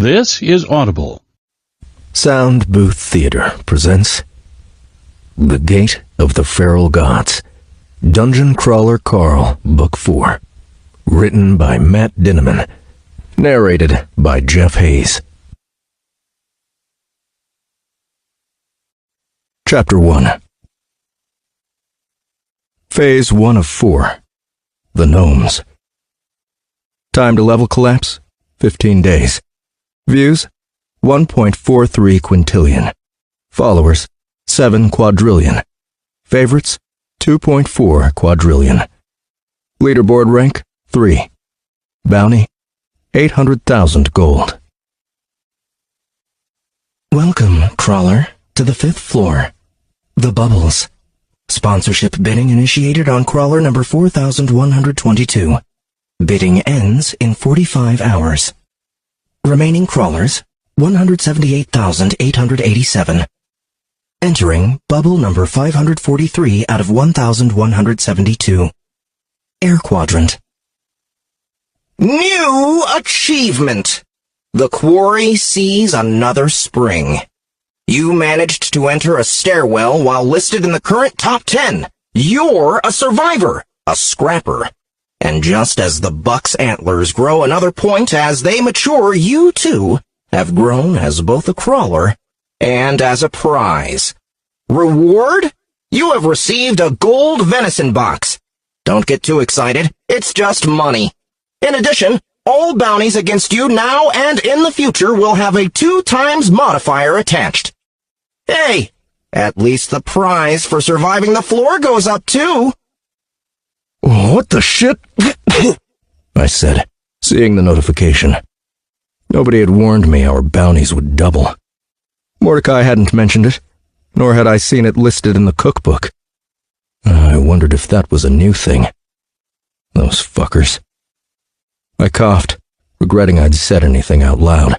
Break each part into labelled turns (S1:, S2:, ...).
S1: This is Audible.
S2: Sound Booth Theater presents The Gate of the Feral Gods, Dungeon Crawler Carl, Book 4. Written by Matt Dinniman. Narrated by Jeff Hayes. Chapter 1. Phase 1 of 4. The Gnomes. Time to level collapse, 15 days. Views, 1.43 quintillion. Followers, 7 quadrillion. Favorites, 2.4 quadrillion. Leaderboard rank, 3. Bounty, 800,000 gold.
S3: Welcome, Crawler, to the 5th floor. The Bubbles. Sponsorship bidding initiated on Crawler number 4122. Bidding ends in 45 hours. Remaining crawlers, 178,887. Entering bubble number 543 out of 1,172. Air Quadrant. New achievement! The quarry sees another spring. You managed to enter a stairwell while listed in the current top 10. You're a survivor, a scrapper. And just as the buck's antlers grow another point as they mature, you, too, have grown as both a crawler and as a prize. Reward? You have received a gold venison box. Don't get too excited. It's just money. In addition, all bounties against you now and in the future will have a 2x modifier attached. Hey, at least the prize for surviving the floor goes up, too.
S2: What the shit? I said, seeing the notification. Nobody had warned me our bounties would double. Mordecai hadn't mentioned it, nor had I seen it listed in the cookbook. I wondered if that was a new thing. Those fuckers. I coughed, regretting I'd said anything out loud.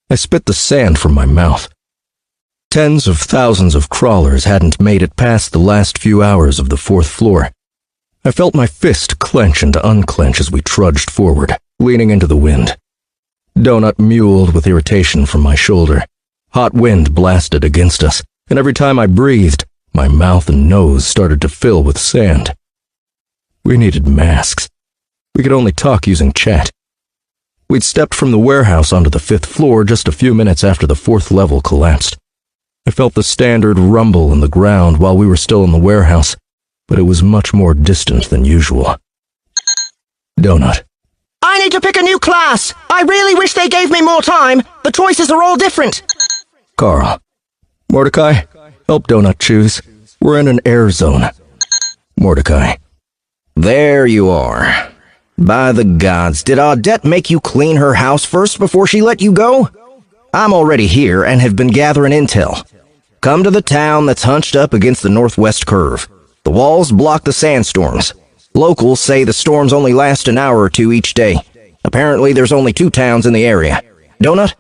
S2: I spit the sand from my mouth. Tens of thousands of crawlers hadn't made it past the last few hours of the 4th floor. I felt my fist clench and unclench as we trudged forward, leaning into the wind. Donut mewled with irritation from my shoulder. Hot wind blasted against us, and every time I breathed, my mouth and nose started to fill with sand. We needed masks. We could only talk using chat. We'd stepped from the warehouse onto the 5th floor just a few minutes after the 4th level collapsed. I felt the standard rumble in the ground while we were still in the warehouse, but it was much more distant than usual. Donut.
S3: I need to pick a new class. I really wish they gave me more time. The choices are all different.
S2: Carl. Mordecai, help Donut choose. We're in an air zone. Mordecai.
S3: There you are. By the gods, did Audette make you clean her house first before she let you go? I'm already here and have been gathering intel. Come to the town that's hunched up against the northwest curve. The walls block the sandstorms. Locals say the storms only last an hour or two each day. Apparently there's only 2 towns in the area. Donut,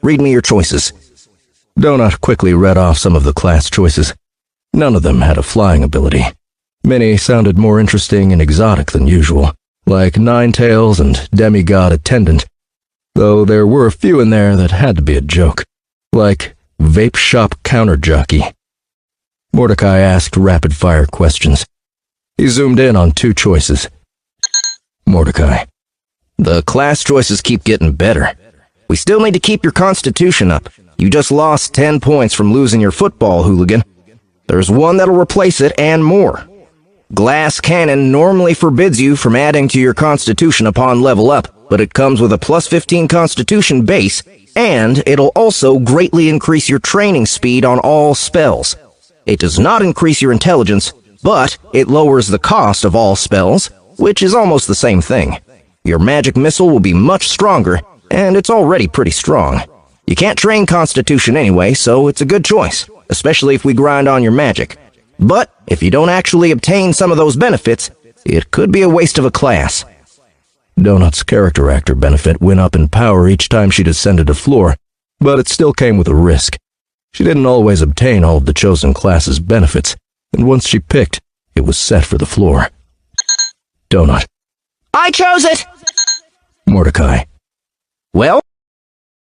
S3: read me your choices.
S2: Donut quickly read off some of the class choices. None of them had a flying ability. Many sounded more interesting and exotic than usual, like Ninetails and Demigod Attendant, though there were a few in there that had to be a joke, like Vape Shop Counter Jockey. Mordecai asked rapid-fire questions. He zoomed in on 2 choices. Mordecai.
S3: The class choices keep getting better. We still need to keep your constitution up. You just lost 10 points from losing your football hooligan. There's one that'll replace it and more. Glass Cannon normally forbids you from adding to your constitution upon level up, but it comes with a plus 15 constitution base, and it'll also greatly increase your training speed on all spells. It does not increase your intelligence, but it lowers the cost of all spells, which is almost the same thing. Your magic missile will be much stronger, and it's already pretty strong. You can't train Constitution anyway, so it's a good choice, especially if we grind on your magic. But if you don't actually obtain some of those benefits, it could be a waste of a class.
S2: Donut's character actor benefit went up in power each time she descended a floor, but it still came with a risk. She didn't always obtain all of the chosen class's benefits, and once she picked, it was set for the floor. Donut.
S3: I chose it!
S2: Mordecai.
S3: Well,